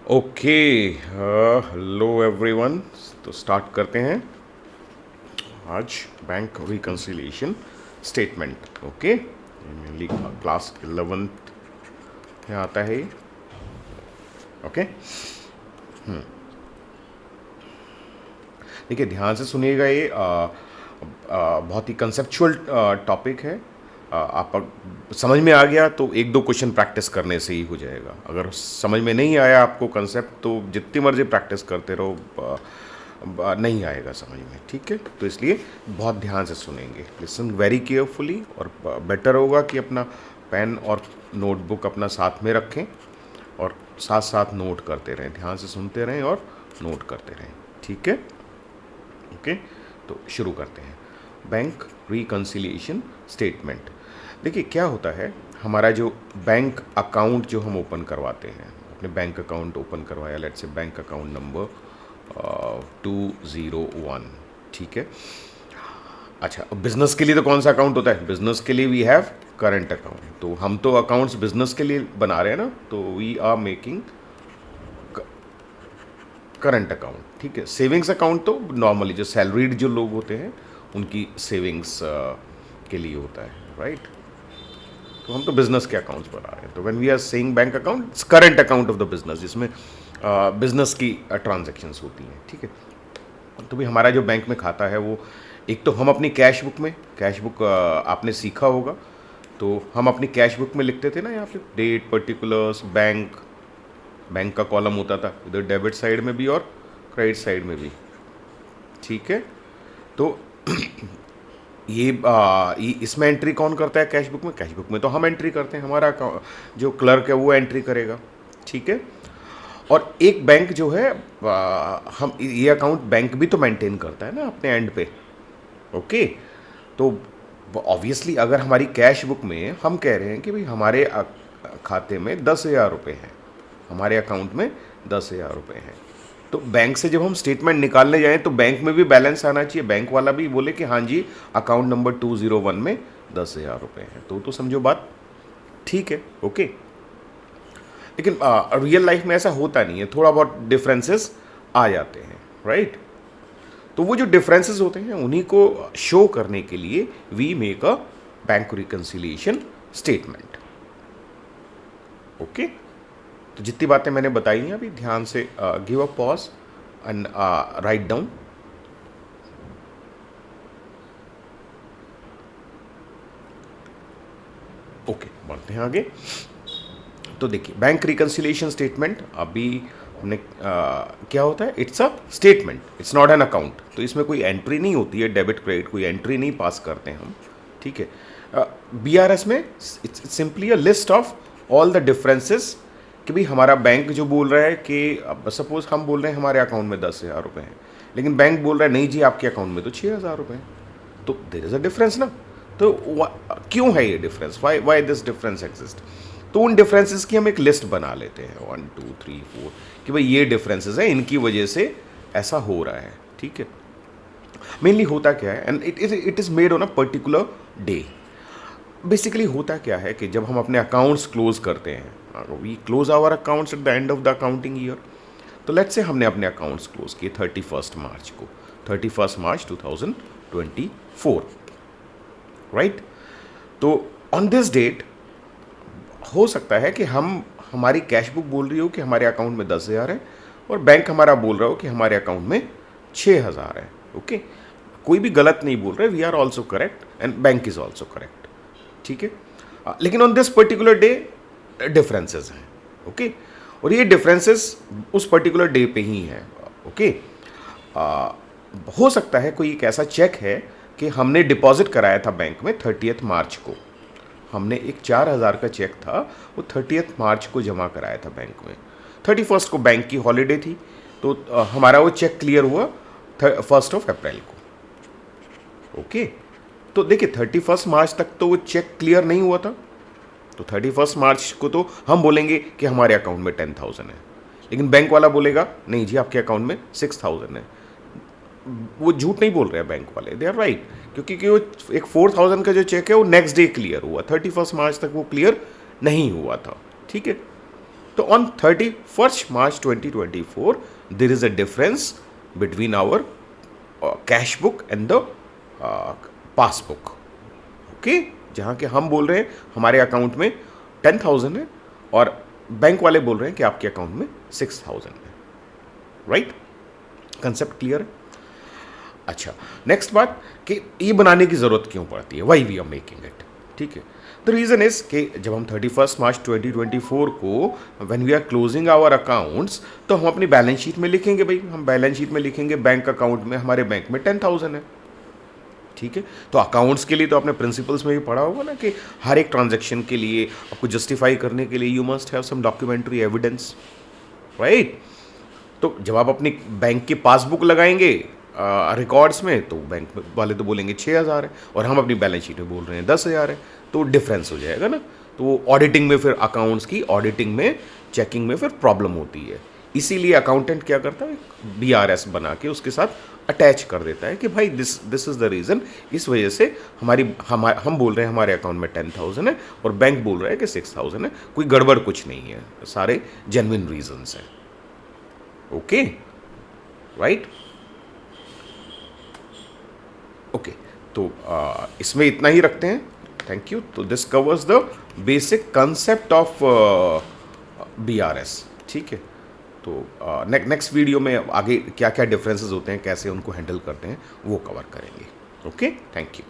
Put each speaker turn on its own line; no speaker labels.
Okay. Hello everyone. तो start करते हैं आज bank reconciliation statement. Okay, mainly class 11th में आता है ये। ओके, देखिए ध्यान से सुनिएगा। ये बहुत ही कंसेप्चुअल टॉपिक है। आप समझ में आ गया तो एक दो क्वेश्चन प्रैक्टिस करने से ही हो जाएगा। अगर समझ में नहीं आया आपको कंसेप्ट तो जितनी मर्जी प्रैक्टिस करते रहो, नहीं आएगा समझ में। ठीक है, तो इसलिए बहुत ध्यान से सुनेंगे, लिसन वेरी केयरफुली। और बेटर होगा कि अपना पेन और नोटबुक अपना साथ में रखें और साथ साथ नोट करते रहें। ध्यान से सुनते रहें और नोट करते रहें। ठीक है, ओके। तो शुरू करते हैं। Bank reconciliation statement. देखिए क्या होता है, हमारा जो बैंक अकाउंट जो हम ओपन करवाते हैं, अपने बैंक अकाउंट ओपन करवाया, let's say bank account number 201। ठीक है। अच्छा, बिजनेस के लिए तो कौन सा अकाउंट होता है? बिजनेस के लिए वी हैव करंट अकाउंट। तो हम तो अकाउंट्स बिजनेस के लिए बना रहे हैं ना, तो we are making current account. ठीक है। सेविंग्स अकाउंट तो नॉर्मली जो सैलरीड जो लोग होते हैं उनकी सेविंग्स के लिए होता है, राइट। तो हम तो बिजनेस के अकाउंट्स बना रहे हैं। तो when we are saying bank account, it's current account of the business, जिसमें बिजनेस की ट्रांजैक्शंस होती हैं। ठीक है। तो भी हमारा जो बैंक में खाता है वो, एक तो हम अपनी कैश बुक में, कैश बुक आपने सीखा होगा, तो हम अपनी कैश बुक में लिखते थे ना, यहाँ पे डेट, पर्टिकुलर्स, बैंक, बैंक का कॉलम होता था इधर डेबिट साइड में भी और क्रेडिट साइड में भी। ठीक है। तो इसमें एंट्री कौन करता है कैश बुक में? कैश बुक में तो हम एंट्री करते हैं, हमारा जो क्लर्क है वो एंट्री करेगा। ठीक है। और एक बैंक जो है, हम ये अकाउंट बैंक भी तो मेंटेन करता है ना अपने एंड पे। ओके। तो ऑब्वियसली अगर हमारी कैश बुक में हम कह रहे हैं कि भाई हमारे खाते में 10,000 रुपये हैं, हमारे अकाउंट में 10,000 रुपये हैं, तो बैंक से जब हम स्टेटमेंट निकालने जाएं तो बैंक में भी बैलेंस आना चाहिए। बैंक वाला भी बोले कि हाँ जी, अकाउंट नंबर 201 में 10,000 रुपये हैं, तो समझो बात ठीक है। ओके। लेकिन रियल लाइफ में ऐसा होता नहीं है, थोड़ा बहुत डिफरेंसेस आ जाते हैं, राइट। तो वो जो डिफरेंसेस होते हैं उन्हीं को शो करने के लिए we make a bank reconciliation statement. Okay. तो जितनी बातें मैंने बताई हैं अभी, ध्यान से give a pause and write down. Okay, बढ़ते हैं आगे। तो देखिए बैंक रिकन्सिलिएशन स्टेटमेंट, अभी हमने क्या होता है, it's a statement, it's not an account. तो इसमें कोई एंट्री नहीं होती है, डेबिट क्रेडिट कोई एंट्री नहीं पास करते हैं हम। ठीक है। बीआरएस में it's simply a list of all the differences, कि भाई हमारा बैंक जो बोल रहा है कि सपोज हम बोल रहे हैं हमारे अकाउंट में 10,000 रुपये हैं, लेकिन बैंक बोल रहा है नहीं जी आपके अकाउंट में तो 6,000 रुपये हैं, तो देयर इज अ डिफरेंस ना। तो क्यों है ये difference, why why this difference exist? तो उन डिफरेंसेस की हम एक लिस्ट बना लेते हैं, 1 2 3 4, कि भाई ये डिफरेंसेस हैं, इनकी वजह से ऐसा हो रहा है। ठीक है। मेनली होता क्या है, and it is made on a particular day. Basically होता क्या है कि जब हम अपने अकाउंट्स क्लोज करते हैं, we close our accounts at the end of the accounting year. तो लेट्स से हमने अपने अकाउंट्स क्लोज किए 31 मार्च को, 31 मार्च 2024, राइट। तो ऑन दिस डेट हो सकता है कि हमारी कैश बुक बोल रही हो कि हमारे अकाउंट में 10,000 है और बैंक हमारा बोल रहा हो कि हमारे अकाउंट में 6,000 है। ओके। कोई भी गलत नहीं बोल रहे, we are also correct and bank is also correct. ठीक है। लेकिन on this particular day differences हैं। ओके। और ये डिफरेंसेस उस पर्टिकुलर डे पे ही हैं। ओके। हो सकता है कोई एक ऐसा चेक है कि हमने डिपॉजिट कराया था बैंक में 30 मार्च को, हमने एक 4,000 का चेक था, वो 30 मार्च को जमा कराया था बैंक में। 31 को बैंक की हॉलीडे थी, तो हमारा वो चेक क्लियर हुआ 1 अप्रैल को। ओके। तो देखिए 31 मार्च तक तो वो चेक क्लियर नहीं हुआ था, तो 31 मार्च को तो हम बोलेंगे कि हमारे अकाउंट में 10,000 है, लेकिन बैंक वाला बोलेगा नहीं जी आपके अकाउंट में 6,000 है। वो झूठ नहीं बोल रहे हैं बैंक वाले, दे आर राइट, क्योंकि वो एक 4,000 का जो चेक है वो नेक्स्ट डे क्लियर हुआ, 31 मार्च तक वो क्लियर नहीं हुआ था। ठीक है। तो on 31st March 2024 there is a difference between our cash book and the passbook. Okay, जहां के हम बोल रहे हैं हमारे अकाउंट में 10,000 है और बैंक वाले बोल रहे हैं कि आपके अकाउंट में 6,000 है। राइट, कंसेप्ट क्लियर है? अच्छा, नेक्स्ट बात कि ये बनाने की जरूरत क्यों पड़ती है, why we are making it. ठीक है, द रीजन इज कि जब हम 31st March 2024 को when we are closing our accounts, तो हम अपनी बैलेंस शीट में लिखेंगे, भाई हम बैलेंस शीट में लिखेंगे बैंक अकाउंट में हमारे बैंक में 10,000 है। ठीक है, तो अकाउंट्स के लिए तो आपने प्रिंसिपल्स में भी पढ़ा होगा ना कि हर एक ट्रांजैक्शन के लिए आपको जस्टिफाई करने के लिए you must have some documentary evidence. Right, तो जब आप अपनी बैंक की पासबुक लगाएंगे रिकॉर्ड्स में, तो बैंक वाले तो बोलेंगे 6,000 है और हम अपनी बैलेंस शीट में बोल रहे हैं 10,000 है, तो डिफरेंस हो जाएगा ना। तो ऑडिटिंग में फिर अकाउंट्स की ऑडिटिंग में चेकिंग में फिर प्रॉब्लम होती है। इसीलिए अकाउंटेंट क्या करता है, BRS बना के उसके साथ अटैच कर देता है कि भाई दिस इज द रीज़न, इस वजह से हम बोल रहे हैं हमारे अकाउंट में 10,000 है और बैंक बोल रहा है कि 6,000 है, कोई गड़बड़ कुछ नहीं है, सारे जेन्युइन रीजंस हैं। ओके, राइट, ओके, तो इसमें इतना ही रखते हैं। Thank you. तो this covers the basic concept of BRS। ठीक है, तो नेक्स्ट वीडियो में आगे क्या क्या डिफरेंसेस होते हैं, कैसे उनको हैंडल करते हैं, वो कवर करेंगे। Okay, thank you.